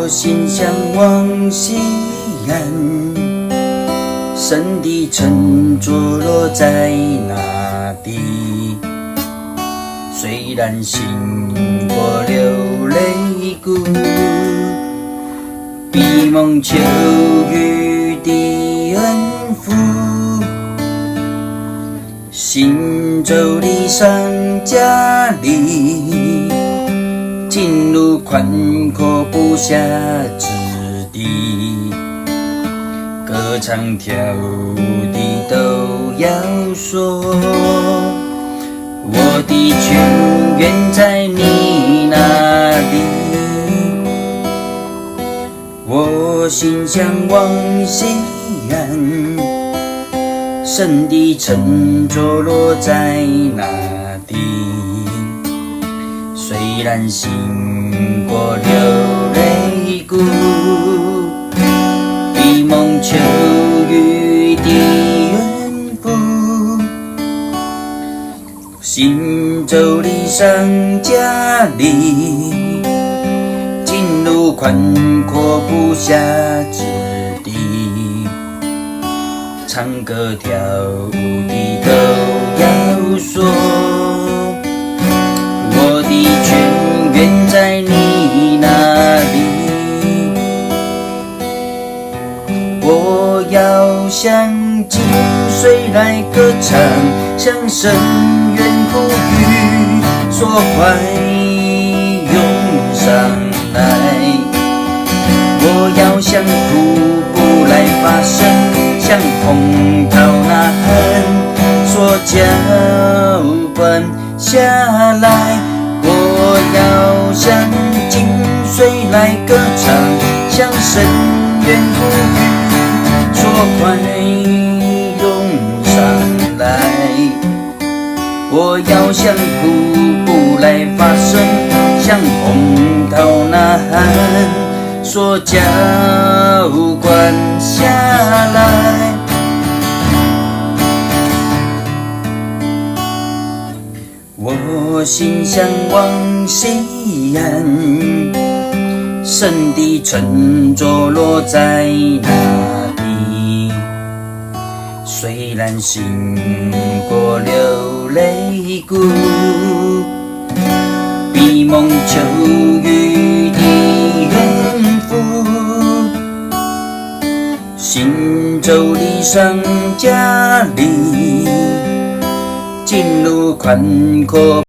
我心向往西岸，神的沉着落在哪里？虽然行过流泪谷，闭梦求雨的恩福，行走的上加里，进入宽阔不暇之地，歌唱跳舞的都要说，我的泉源在你那里。我心向往西岸，神的沉着落在哪里？虽然行过流泪谷，闭梦求雨的恩福，行走的上加里，进入宽阔不暇之地，唱歌跳舞的都要说，我的泉源在你那里。我要向井水来歌唱，向深渊呼吁，说快涌上来。我要向瀑布来发声，向洪涛呐喊，说浇灌下来。我要向井水来歌唱，向深渊呼吁，说快涌上来。我要向瀑布来发声，向洪涛呐喊，说浇灌下来。我心向往西岸，神的沉着落在哪里？虽然行过流泪谷，闭梦求雨的恩福，行走的上加里，进入宽阔